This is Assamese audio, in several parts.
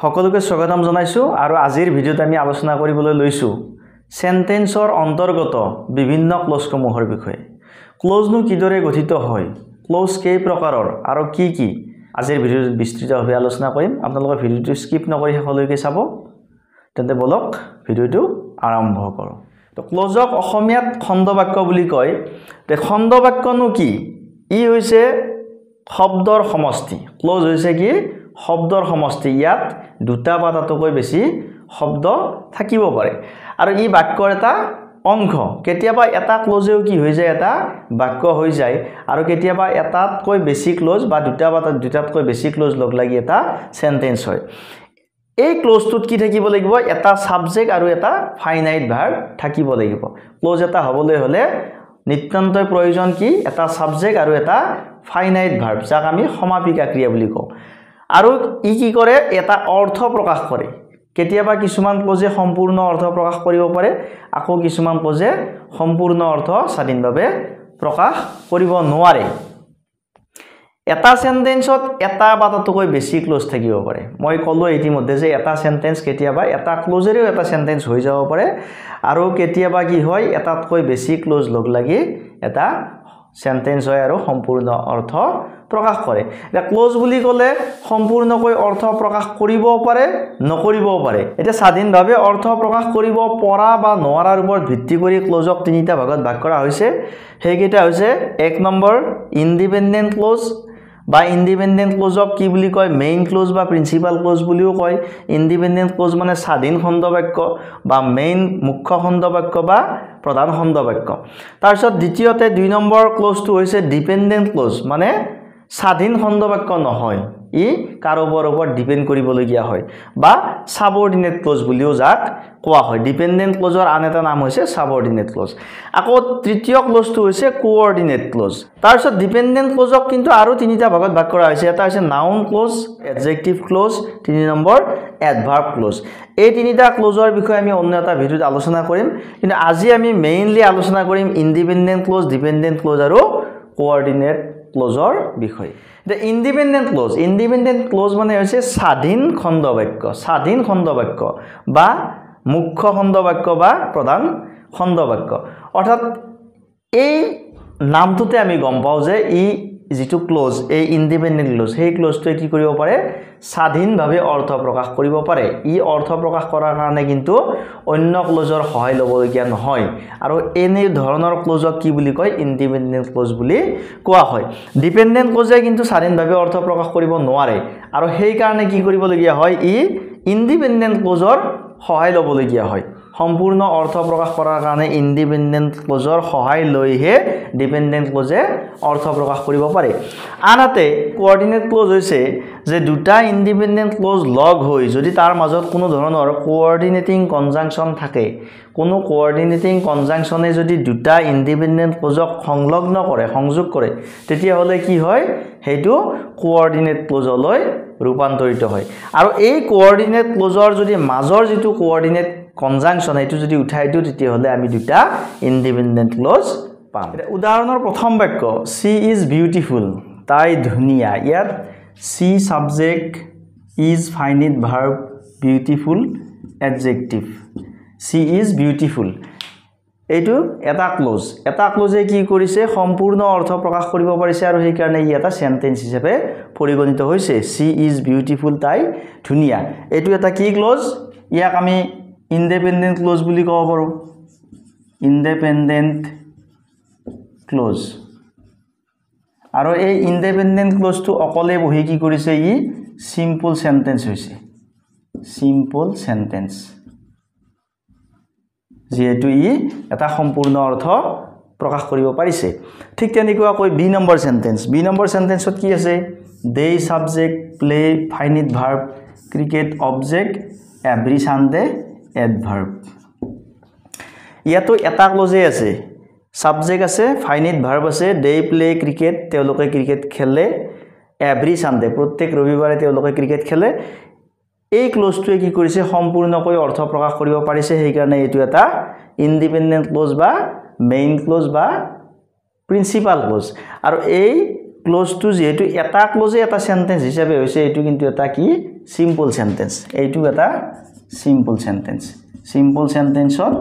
সকলোকে স্বাগতম জনাইছো আৰু আজিৰ ভিডিঅ'ত আমি আলোচনা কৰিবলৈ লৈছো সেন্টেন্সৰ অন্তৰ্গত বিভিন্ন ক্লজসমূহৰ বিষয়ে। ক্লজনো কিদৰে গঠিত হয়, ক্লজ কেই প্ৰকাৰৰ আৰু কি কি আজিৰ ভিডিঅ'ত বিস্তৃতভাৱে আলোচনা কৰিম। আপোনালোকে ভিডিঅ'টো স্কিপ নকৰি শেষলৈকে চাব। তেন্তে বলক ভিডিঅ'টো আৰম্ভ কৰো। তো ক্লজক অসমীয়াত খণ্ডবাক্য বুলি কয়। তে খণ্ডবাক্যনো কি? ই হৈছে শব্দৰ সমষ্টি। ক্লজ হৈছে কি? শব্দৰ সমষ্টি। ইয়াত দুটা বা তাতকৈ বেছি শব্দ থাকিব পাৰে আৰু ই বাক্যৰ এটা অংশ। কেতিয়াবা এটা ক্লজেও কি হৈ যায়, এটা বাক্য হৈ যায় আৰু কেতিয়াবা এটাতকৈ বেছি ক্লজ বা দুটাতকৈ বেছি ক্লজ লগ লাগি এটা সেন্টেন্স হয়। এই ক্লজটোত কি থাকিব লাগিব? এটা সাবজেক্ট আৰু এটা ফাইনাইট ভাৰ্ব থাকিব লাগিব। ক্লজ এটা হ'বলৈ হলে নিতান্তই প্ৰয়োজন কি? এটা সাবজেক্ট আৰু এটা ফাইনাইট ভাৰ্ব, যাক আমি সমাপিকা ক্ৰিয়া বুলি কওঁ। আৰু ই কি কৰে? এটা অৰ্থ প্ৰকাশ কৰে। কেতিয়াবা কিছুমান ক্লজে সম্পূৰ্ণ অৰ্থ প্ৰকাশ কৰিব পাৰে, আকৌ কিছুমান ক্লজে সম্পূৰ্ণ অৰ্থ স্বাধীনভাৱে প্ৰকাশ কৰিব নোৱাৰে। এটা সেন্টেন্সত এটা বা তাতকৈ বেছি ক্লজ থাকিব পাৰে। মই ক'লো ইতিমধ্যে যে এটা সেন্টেন্স কেতিয়াবা এটা ক্লজেৰেও এটা সেন্টেন্স হৈ যাব পাৰে আৰু কেতিয়াবা কি হয়, এটাতকৈ বেছি ক্লজ লগ লাগি এটা সেন্টেন্স হয় আৰু সম্পূৰ্ণ অৰ্থ প্ৰকাশ কৰে। এটা ক্লজ বুলি ক'লে সম্পূৰ্ণকৈ অৰ্থ প্ৰকাশ কৰিবও পাৰে, নকৰিবও পাৰে। এটা স্বাধীনভাৱে অৰ্থ প্ৰকাশ কৰিব পৰা বা নোৱাৰাৰ ওপৰত ভিত্তি কৰি ক্লজক তিনিটা ভাগত ভাগ কৰা হৈছে। সেইকেইটা হৈছে 1 নম্বৰ ইণ্ডিপেণ্ডেণ্ট ক্লজ বা ইণ্ডিপেণ্ডেণ্ট ক্লজক কি বুলি কয়? মেইন ক্লজ বা প্ৰিন্সিপাল ক্লজ বুলিও কয়। ইণ্ডিপেণ্ডেণ্ট ক্লজ মানে স্বাধীন খণ্ডবাক্য বা মেইন মুখ্য খণ্ডবাক্য বা প্ৰধান খণ্ডবাক্য। তাৰপিছত দ্বিতীয়তে 2 নম্বৰ ক্লজটো হৈছে ডিপেণ্ডেণ্ট ক্লজ, মানে স্বাধীন খণ্ডবাক্য নহয়, ই কাৰোবাৰ ওপৰত ডিপেণ্ড কৰিবলগীয়া হয় বা সাবঅৰ্ডিনেট ক্লজ বুলিও যাক কোৱা হয়। ডিপেণ্ডেণ্ট ক্লজৰ আন এটা নাম হৈছে সাবঅৰ্ডিনেট ক্লজ। আকৌ তৃতীয় ক্লজটো হৈছে কোঅৰ্ডিনেট ক্লজ। তাৰপিছত ডিপেণ্ডেণ্ট ক্লজক কিন্তু আৰু তিনিটা ভাগত ভাগ কৰা হৈছে। এটা হৈছে নাউন ক্লজ, এডজেক্টিভ ক্লজ, 3 নম্বৰ এডভাৰ্ব ক্লজ। এই তিনিটা ক্লজৰ বিষয়ে আমি অন্য এটা ভিডিঅ'ত আলোচনা কৰিম, কিন্তু আজি আমি মেইনলি আলোচনা কৰিম ইণ্ডিপেণ্ডেণ্ট ক্লজ, ডিপেণ্ডেণ্ট ক্লজ আৰু কোঅৰ্ডিনেট ক্লজৰ বিষয়ে। ইণ্ডিপেণ্ডেণ্ট ক্লজ মানে হৈছে স্বাধীন খণ্ডবাক্য, স্বাধীন খণ্ডবাক্য বা মুখ্য খণ্ডবাক্য বা প্ৰধান খণ্ডবাক্য। অৰ্থাৎ এই নামটোতে আমি গম পাওঁ যে ই যিটো ক্লজ, এই ইণ্ডিপেণ্ডেণ্ট ক্লজ, সেই ক্লজটোৱে কি কৰিব পাৰে? স্বাধীনভাৱে অৰ্থ প্ৰকাশ কৰিব পাৰে। ই অৰ্থ প্ৰকাশ কৰাৰ কাৰণে কিন্তু অন্য ক্লজৰ সহায় ল'বলগীয়া নহয় আৰু এনে ধৰণৰ ক্লজক কি বুলি কয়? ইণ্ডিপেণ্ডেণ্ট ক্লজ বুলি কোৱা হয়। ডিপেণ্ডেণ্ট ক্লজে কিন্তু স্বাধীনভাৱে অৰ্থ প্ৰকাশ কৰিব নোৱাৰে আৰু সেইকাৰণে কি কৰিবলগীয়া হয়? ই ইণ্ডিপেণ্ডেণ্ট ক্লজৰ সহায় ল'বলগীয়া হয়। সম্পূৰ্ণ অৰ্থ প্ৰকাশ কৰাৰ কাৰণে ইণ্ডিপেণ্ডেণ্ট ক্লজৰ সহায় লৈহে ডিপেণ্ডেণ্ট ক্লজে অৰ্থ প্ৰকাশ কৰিব পাৰে। আনহাতে কোঅৰ্ডিনেট ক্লজ হৈছে যে দুটা ইণ্ডিপেণ্ডেণ্ট ক্লজ লগ হৈ যদি তাৰ মাজত কোনো ধৰণৰ কোঅৰ্ডিনেটিং কনজাংচন থাকে, কোনো কোঅৰ্ডিনেটিং কনজাংচনে যদি দুটা ইণ্ডিপেণ্ডেণ্ট ক্লজক সংলগ্ন কৰে, সংযোগ কৰে, তেতিয়াহ'লে কি হয়? সেইটো কোঅৰ্ডিনেট ক্লজলৈ ৰূপান্তৰিত হয়। আৰু এই কোঅৰ্ডিনেট ক্লজৰ যদি মাজৰ যিটো কোঅৰ্ডিনেট কনজাংচন এইটো যদি উঠাই দিওঁ, তেতিয়াহ'লে আমি দুটা ইণ্ডিপেণ্ডেণ্ট ক্লজ পাম। উদাহৰণৰ প্ৰথম বাক্য, সি ইজ বিউটিফুল, তাই ধুনীয়া। ইয়াত she subject, is finite verb, beautiful adjective. She is beautiful এইটো এটা ক্লজ। এটা ক্লজে কি কৰিছে? সম্পূৰ্ণ অৰ্থ প্ৰকাশ কৰিব পাৰিছে আৰু সেইকাৰণে ই এটা সেন্টেন্স হিচাপে পৰিগণিত হৈছে। সি ইজ বিউটিফুল, তাই ধুনীয়া। এইটো এটা কি ক্লজ? ইয়াক আমি ইণ্ডিপেণ্ডেণ্ট ক্লজ বুলি ক'ব পাৰোঁ। Independent clause. আৰু এই ইণ্ডিপেণ্ডেণ্ট ক্লজটো অকলে বহি কি কৰিছে? ই চিম্পল সেন্টেন্স হৈছে। চিম্পল সেন্টেন্স, যিহেতু ই এটা সম্পূৰ্ণ অৰ্থ প্ৰকাশ কৰিব পাৰিছে। ঠিক তেনেকুৱাকৈ 2 নম্বৰ সেন্টেন্স। 2 নম্বৰ সেন্টেন্সত কি আছে? They subject, play finite verb, cricket object, every Sunday adverb. ইয়াতো এটা ক্লজে আছে, সাবজেক্ট আছে, ফাইনাইট ভাৰ্ব আছে, দে প্লে ক্ৰিকেট, তেওঁলোকে ক্ৰিকেট খেলে, এভৰি সানডে প্ৰত্যেক ৰবিবাৰে তেওঁলোকে ক্ৰিকেট খেলে। এই ক্লজটোৱে কি কৰিছে? সম্পূৰ্ণকৈ অৰ্থ প্ৰকাশ কৰিব পাৰিছে। সেইকাৰণে এইটো এটা ইণ্ডিপেণ্ডেণ্ট ক্লজ বা মেইন ক্লজ বা প্ৰিন্সিপাল ক্লজ। আৰু এই ক্লজটো যেহেতু এটা ক্লজে এটা সেন্টেন্স হিচাপে হৈছে, এইটো কিন্তু এটা কি? সিম্পল সেন্টেন্স এইটো এটা সিম্পল সেন্টেন্স সিম্পল সেন্টেন্সত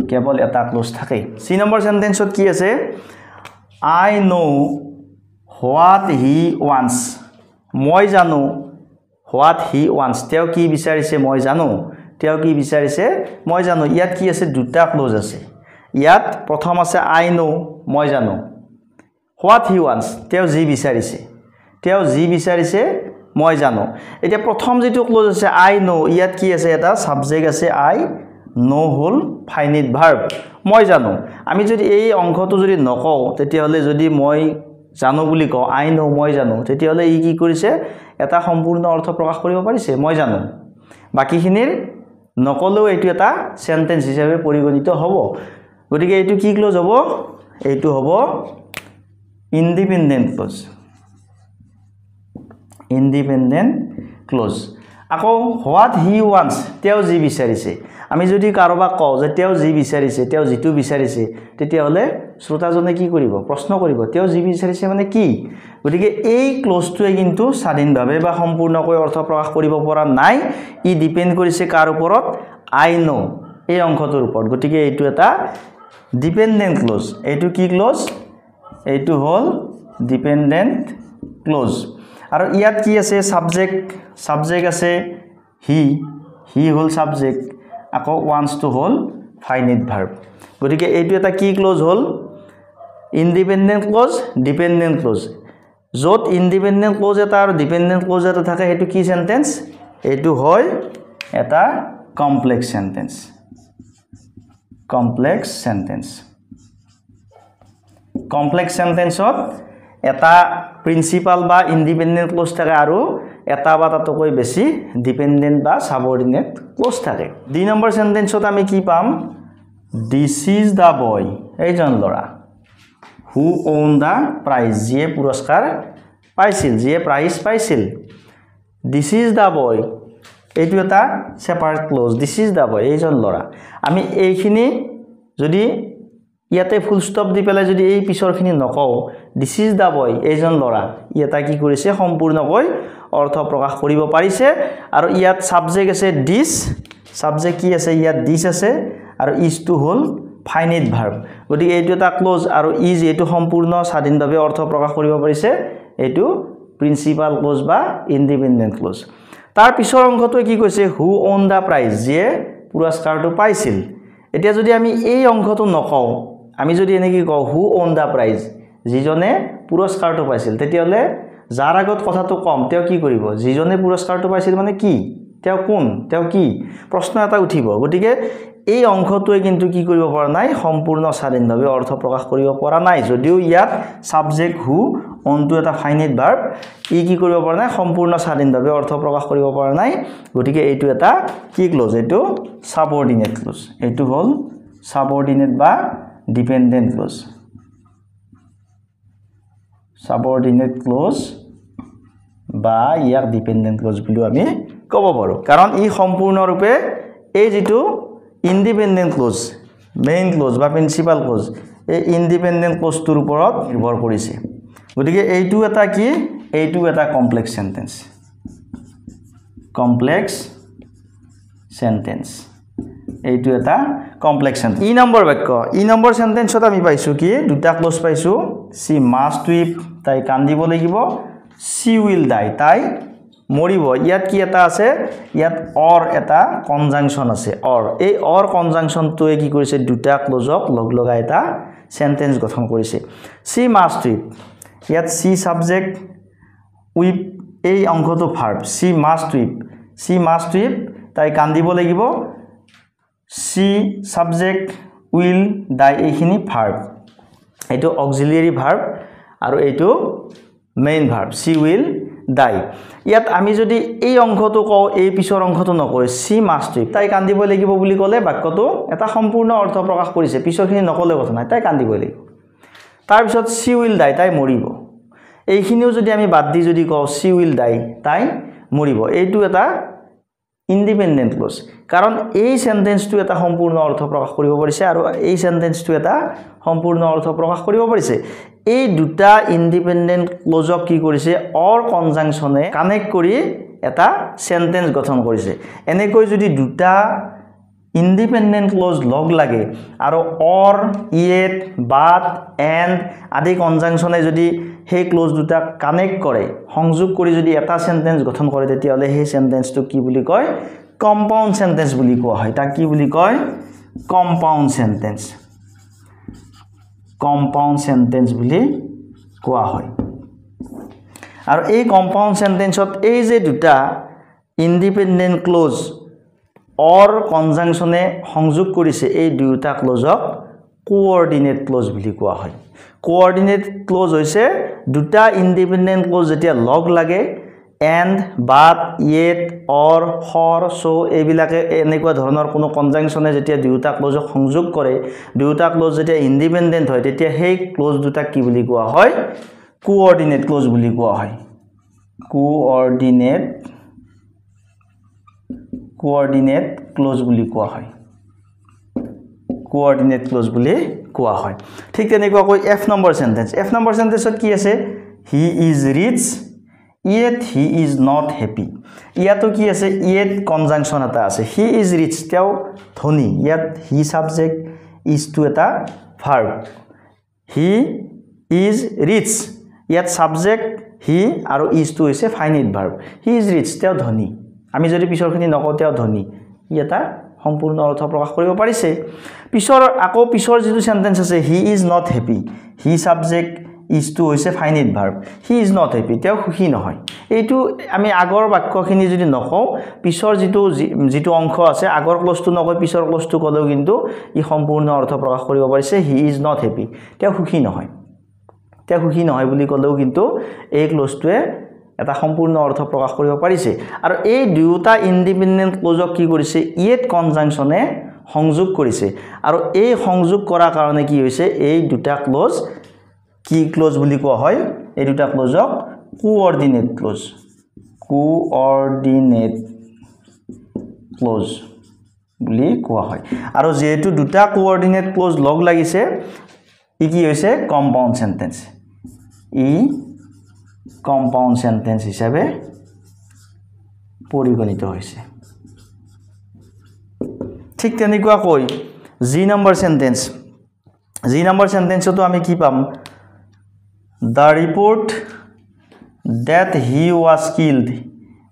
কেৱল এটা ক্লোজ থাকে সি নম্বৰ সেন্টেন্সত কি আছে I know what he wants মই জানো what he wants তেওঁ কি বিচাৰিছে মই জানো তেওঁ কি বিচাৰিছে মই জানো ইয়াত কি আছে দুটা ক্লোজ আছে ইয়াত প্ৰথম আছে I know মই জানো what he wants তেওঁ যি বিচাৰিছে মই জানো এতিয়া প্ৰথম যেটো ক্লোজ আছে I know ইয়াত কি আছে এটা সাবজেক্ট আছে I know hall finite verb মই জানো আমি যদি এই অংশটো যদি নকও তেতিয়া হলে যদি মই জানো বুলি কও I know মই জানো তেতিয়া হলে ই কি কৰিছে এটা সম্পূৰ্ণ অৰ্থ প্ৰকাশ কৰিব পাৰিছে মই জানো বাকিখিনিৰ নকলেও এইটো এটা সেন্টেন্স হিচাপে পৰিগণিত হ'ব গতিকে এইটো কি ক্লোজ হ'ব এইটো হ'ব ইন্ডিপেন্ডেন্ট ক্লোজ ইন্ডিপেন্ডেন্ট ক্লোজ আকৌ what he wants তেওঁ যি বিচাৰিছে আমি যদি কাৰোবাক কও যে তেওঁ যি বিচাৰিছে তেওঁ যিটো বিচাৰিছে তেতিয়া হলে শ্ৰোতাজনে কি কৰিব প্ৰশ্ন কৰিব তেওঁ যি বিচাৰিছে মানে কি গতিকে এই ক্লোজটোৱে কিন্তু স্বাধীনভাৱে বা সম্পূৰ্ণকৈ অৰ্থ প্ৰকাশ কৰিব পৰা নাই ই ডিপেন্ড কৰিছে কাৰ ওপৰত I know এই অংশটোৰ ওপৰত গতিকে এইটো এটা ডিপেন্ডেন্ট ক্লোজ এইটো কি ক্লোজ এইটো হল ডিপেন্ডেন্ট ক্লোজ আৰু ইয়াত কি আছে সাবজেক্ট আছে হি হল সাবজেক্ট আকৌ wants to hall finite verb গতিকে এইটো এটা কি ক্লোজ হল ইন্ডিপেন্ডেন্ট ক্লোজ ডিপেন্ডেন্ট ক্লোজ যত ইন্ডিপেন্ডেন্ট ক্লোজ এটা আৰু ডিপেন্ডেন্ট ক্লোজ এটা থাকে এইটো কি সেন্টেন্স এইটো হয় এটা কমপ্লেক্স সেন্টেন্সত এটা প্ৰিন্সিপাল বা ইন্ডিপেন্ডেন্ট ক্লোজ থাকে আৰু এটা বা তাতকৈ বেছি ডিপেন্ডেন্ট বা সাবঅৰ্ডিনেট ক্লোজ থাকে দুই নম্বৰ সেন্টেন্সত আমি কি পাম দিস ইজ দা বয় এইজন লৰা হু ওন দা প্ৰাইজ যিয়ে পুৰস্কাৰ পাইছিল যিয়ে প্ৰাইজ পাইছিল দিস ইজ দা বয় এইটো এটা separate close this is the বয় এইজন লৰা আমি এইখিনি যদি ইয়াতে ফুল স্টপ দি পেলাই যদি এই পিছৰখিনি নকও দিস ইজ দা বয় এইজন লৰা এটা কি কৰিছে সম্পূৰ্ণকৈ অৰ্থ প্ৰকাশ কৰিব পাৰিছে আৰু ইয়াত সাবজেক্ট আছে দিস সাবজেক্ট কি আছে ইয়াত দিস আছে আৰু ইজ টু হল ফাইনাইট ভাৰ্ব গতিকে এইটো এটা ক্লোজ আৰু ইজ এইটো সম্পূৰ্ণ স্বাধীনভাৱে অৰ্থ প্ৰকাশ কৰিব পাৰিছে এইটো প্ৰিন্সিপাল ক্লোজ বা ইন্ডিপেন্ডেন্ট ক্লোজ তাৰ পিছৰ অংশটোৱে কি কৈছে হু ওন দা প্ৰাইজ যিয়ে পুৰস্কাৰটো পাইছিল এতিয়া যদি আমি এই অংশটো নকও আমি যদি এনেকি কও হু ওন দা প্ৰাইজ যিজনে পুৰস্কাৰটো পাইছিল তেতিয়া হলে যাৰ আগত কথাটো কম তেওঁ কি কৰিব যিজনে পুৰস্কাৰটো পাইছিল মানে কি তেওঁ কোন তেওঁ কি প্ৰশ্ন এটা উঠিব গতিকে এই অংশটোৱে কিন্তু কি কৰিব পৰা নাই সম্পূৰ্ণ স্বাধীনভাৱে অৰ্থ প্ৰকাশ কৰিব পৰা নাই যদিও ইয়াত সাবজেক্ট হু অনটো এটা ফাইনাইট ভাৰ্ব ই কি কৰিব পৰা নাই সম্পূৰ্ণ স্বাধীনভাৱে অৰ্থ প্ৰকাশ কৰিব পৰা নাই গতিকে এইটো এটা কি ক্লোজ এইটো সাবঅৰ্ডিনেট ক্লোজ এইটো হল সাবঅৰ্ডিনেট বা ডিপেন্ডেন্ট ক্লোজ সাবঅৰ্ডিনেট ক্লোজ বা ইয়াক ডিপেন্ডেন্ট ক্লোজ বুলি আমি ক'ব পাৰো কাৰণ ই সম্পূৰ্ণৰূপে এই যেটো ইন্ডিপেন্ডেন্ট ক্লোজ মেইন ক্লোজ বা প্ৰিন্সিপাল ক্লোজ এই ইন্ডিপেন্ডেন্ট ক্লোজটোৰ ওপৰত নিৰ্ভৰ কৰিছে গতিকে এইটো এটা কি এইটো এটা কমপ্লেক্স সেন্টেন্স এইটো এটা কমপ্লেক্স সেন্টেন্স ই নম্বৰ বাক্য ই নম্বৰ সেন্টেন্সত আমি পাইছো কি দুটা ক্লোজ পাইছো সি মাষ্ট উইপ তাই কান্দিব লাগিব সি উইল ডাই তাই মৰিব ইয়াত কি এটা আছে ইয়াত অৰ এটা কনজাংশন আছে অৰ এই অৰ কনজাংশনটোৱে কি কৰিছে দুটা ক্লোজক লগলগাই এটা সেন্টেন্স গঠন কৰিছে সি মাষ্ট উইপ ইয়াত সি সাবজেক্ট উইপ এই অংশটো ভার্ব সি মাষ্ট উইপ তাই কান্দিব লাগিব সি সাবজেক্ট উইল ডাই এইখিনি ভার্ব এইটো অক্সিলিয়াৰী ভাৰ্ব আৰু এইটো main verb she will die ইয়াত আমি যদি এই অংশটো কও এই পিছৰ অংশটো নকয় সি মাষ্ট উইপ তাই কান্দিব লাগিব বুলি ক'লে বাক্যটো এটা সম্পূৰ্ণ অৰ্থ প্ৰকাশ কৰিছে পিছৰখিনি নকলে কথা নাই তাই কান্দিব লাগিব তাৰ পিছত সি উইল ডাই তাই মৰিব এইখিনিও যদি আমি বাদ দি যদি কও সি উইল ডাই তাই মৰিব এইটো এটা ইন্ডিপেন্ডেন্ট ক্লোজ কাৰণ এই সেন্টেন্সটো এটা সম্পূৰ্ণ অৰ্থ প্ৰকাশ কৰিব পাৰিছে আৰু এই সেন্টেন্সটো এটা সম্পূৰ্ণ অৰ্থ প্ৰকাশ কৰিব পাৰিছে এই দুটা ইন্ডিপেন্ডেন্ট ক্লোজক কি কৰিছে অৰ কনজাংশনে কানেক্ট কৰি এটা সেন্টেন্স গঠন কৰিছে এনেকৈ যদি দুটা ইন্ডিপেন্ডেন্ট ক্লজ লগ লাগে আৰু অর ইয়েট বাট এন্ড আদি কনজাংশনে যদি সেই ক্লজ দুটা কানেক্ট কৰে সংযোগ কৰি যদি এটা সেন্টেন্স গঠন কৰে তেতিয়া হলে সেই সেন্টেন্সটো কি বুলি কয় কম্পাউন্ড সেন্টেন্স বুলি কোৱা হয় তা কি বুলি কয় কম্পাউন্ড সেন্টেন্স বুলি কোৱা হয় আৰু এই কম্পাউন্ড সেন্টেন্সত এই যে দুটা ইন্ডিপেন্ডেন্ট ক্লজ অৰ কনজাংশনে সংযোগ কৰিছে এই দুটা ক্লজক কোঅৰ্ডিনেট ক্লজ বুলি কোৱা হয় কোঅৰ্ডিনেট ক্লজ হৈছে দুটা ইন্ডিপেন্ডেন্ট ক্লজ যেতিয়া লগ লাগে and but yet or for so এইবিলাকে এনেকুৱা ধৰণৰ কোনো কনজাংশনে যেতিয়া দুটা ক্লজক সংযোগ কৰে দুটা ক্লজ যেতিয়া ইন্ডিপেন্ডেন্ট হয় তেতিয়া সেই ক্লজ দুটা কি বুলি কোৱা হয় কোঅৰ্ডিনেট ক্লজ বুলি কোৱা হয় কোঅৰ্ডিনেট ক্লজ বুলি কোৱা হয় কোঅৰ্ডিনেট ক্লজ বুলি কোৱা হয় ঠিক তেনেকুৱাকৈ এফ নম্বৰ সেন্টেন্সত কি আছে he is rich yet he is not happy ইয়াতো কি আছে yet কনজাংশন এটা আছে he is rich তেও ধনী ইয়াত he subject is to এটা verb he is rich ইয়াত subject he আৰু is to হৈছে finite verb he is rich তেও ধনী আমি যদি পিছৰখিনি নকওঁ তেও ধনী এটা সম্পূৰ্ণ অৰ্থ প্ৰকাশ কৰিব পাৰিছে পিছৰ যেটো সেন্টেন্স আছে he is not happy he subject is to হৈছে finite verb he is not happy তেও খুশি নহয় এইটো আমি আগৰ বাক্যখিনি যদি নকওঁ পিছৰ যেটো অংশ আছে আগৰ ক্লজটো নকৈ পিছৰ ক্লজটো কলেও কিন্তু ই সম্পূৰ্ণ অৰ্থ প্ৰকাশ কৰিব পাৰিছে he is not happy তেও খুশি নহয় বুলি কলেও কিন্তু এই ক্লজটোৱে এটা সম্পূৰ্ণ অৰ্থ প্ৰকাশ কৰিব পাৰিছে আৰু এই দুটা ইন্ডিপেন্ডেন্ট ক্লজক কি কৰিছে ইয়েট কনজাংশনে সংযোগ কৰিছে আৰু এই সংযোগ কৰাৰ কাৰণে কি হৈছে এই দুটা ক্লজ কি ক্লজ বুলি কোৱা হয় এই দুটা ক্লজক কোঅৰ্ডিনেট ক্লজ বুলি কোৱা হয় আৰু যেহেতু দুটা কোঅৰ্ডিনেট ক্লজ লগ লাগিছে ই কি হৈছে কম্পাউন্ড সেন্টেন্স হিচাপে পৰিগণিত হৈছে ঠিক তেনেকুৱাকৈ জি নম্বৰ সেন্টেন্সটো আমি কি পাম The report that he was killed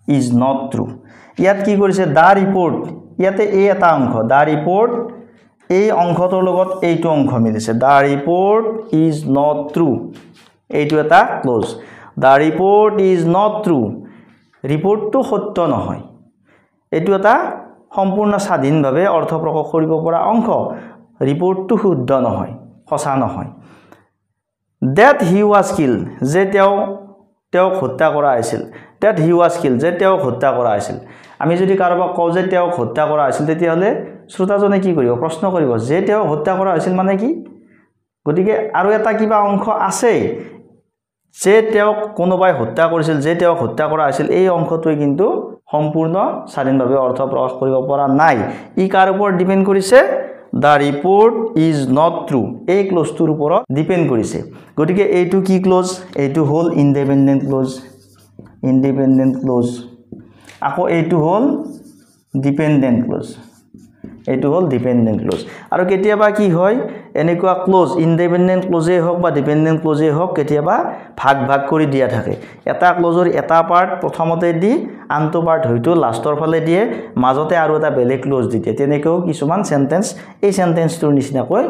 is not true. ইয়াত কি কৰিছে the report ইয়াতে এই এটা অংশ the report এই অংশটোৰ লগত এইটো অংশ মিলিছে the report is not true এইটো এটা close the report is not true ৰিপৰ্টটো সত্য নহয় এইটো এটা সম্পূৰ্ণ স্বাধীনভাৱে অৰ্থ প্ৰকাশ কৰিব পৰা অংশ ৰিপৰ্টটো শুদ্ধ নহয় সঁচা নহয় that he was killed যে তেওঁ হত্যা কৰা হৈছিল that he was killed যে তেওঁ হত্যা কৰা হৈছিল আমি যদি কাৰোবাক কওঁ যে তেওঁ হত্যা কৰা হৈছিল তেতিয়া হলে শ্ৰোতাজনে কি কৰিব প্ৰশ্ন কৰিব যে তেওঁ হত্যা কৰা হৈছিল মানে কি গতিকে আৰু এটা কিবা অংশ আছে যে তেওঁ কোনোবাই হত্যা কৰিছিল যে তেওঁ হত্যা কৰা হৈছিল এই অংশটোৱে কিন্তু সম্পূৰ্ণ স্বাধীনভাৱে অৰ্থ প্ৰকাশ কৰিব পৰা নাই ই কাৰ ওপৰত ডিপেন্ড কৰিছে The report is not true এই ক্লজটোৰ ওপৰত ডিপেন্ড কৰিছে গতিকে এইটো কি ক্লজ এইটো হল ইন্ডিপেন্ডেন্ট ক্লজ আকৌ এইটো হল ডিপেন্ডেন্ট ক্লজ আৰু কেতিয়াবা কি হয় এনেকুৱা ক্লজ ইন্ডিপেন্ডেন্ট ক্লজে হওক বা ডিপেন্ডেন্ট ক্লজে হওক কেতিয়াবা ভাগ কৰি দিয়া থাকে এটা ক্লজৰ এটা পাৰ্ট প্ৰথমতে দি আনটো পাৰ্ট হয়তো লাষ্টৰ ফালে দিয়ে মাজতে আৰু এটা বেলেগ ক্লজ দিয়ে তেনেকৈ কিছুমান সেন্টেন্স এই সেন্টেন্সটোৰ নিচিনাকৈ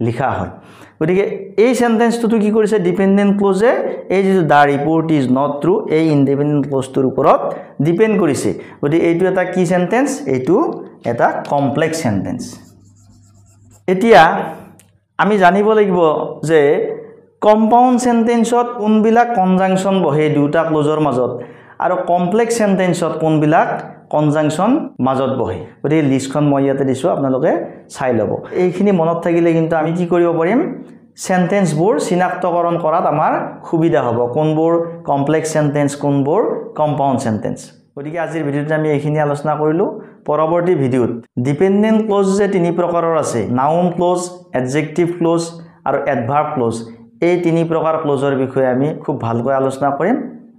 লিখা হয় গতিকে এই সেন্টেন্সটো কি কৰিছে ডিপেন্ডেন্ট ক্লজে এই যে the report is not true এই ইন্ডিপেন্ডেন্ট ক্লজটোৰ ওপৰত ডিপেন্ড কৰিছে গতিকে এইটো এটা কি সেন্টেন্স এইটো এটা কমপ্লেক্স সেন্টেন্স এতিয়া আমি জানিব লাগিব যে কম্পাউন্ড সেন্টেন্সত কোনবিলাক কনজাংশন বহে দুটা ক্লজৰ মাজত আৰু কমপ্লেক্স সেন্টেন্সত কোনবিলাক কনজাংশন মাজত বহে গতিকে লিষ্টখন মই ইয়াতে দিছো আপোনালোকে চাই ল'ব এইখিনি মনত থাকিলে কিন্তু আমি কি কৰিব পাৰিম সেন্টেন্সবোৰ চিনাক্তকৰণ কৰাত আমাৰ সুবিধা হ'ব কোনবোৰ কমপ্লেক্স সেন্টেন্স কোনবোৰ কম্পাউন্ড সেন্টেন্স গতিকে আজিৰ ভিডিঅ'ত আমি এইখিনি আলোচনা কৰিলো পৰৱৰ্তী ভিডিঅ'ত ডিপেন্ডেন্ট ক্লজ যে তিনি প্ৰকাৰৰ আছে নাউন ক্লজ এডজেক্টিভ ক্লজ আৰু এডভাৰ্ব ক্লজ এই তিনি প্ৰকাৰ ক্লজৰ বিষয়ে আমি খুব ভালকৈ আলোচনা কৰিম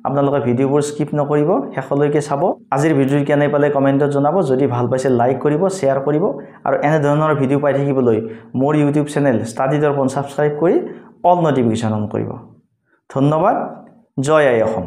আপোনালোকে ভিডিঅ'বোৰ স্কিপ নকৰিব, শেষলৈকে চাব। আজিৰ ভিডিঅ' কেনে পালে কমেণ্টত জনাব। যদি ভাল পাইছে লাইক কৰিব, শ্বেয়াৰ কৰিব আৰু এনে ধৰণৰ ভিডিঅ' পাই থাকিবলৈ মোৰ YouTube channel study Darpan subscribe কৰি অল নটিফিকেশ্যন অন কৰিব। ধন্যবাদ। জয় আই অসম।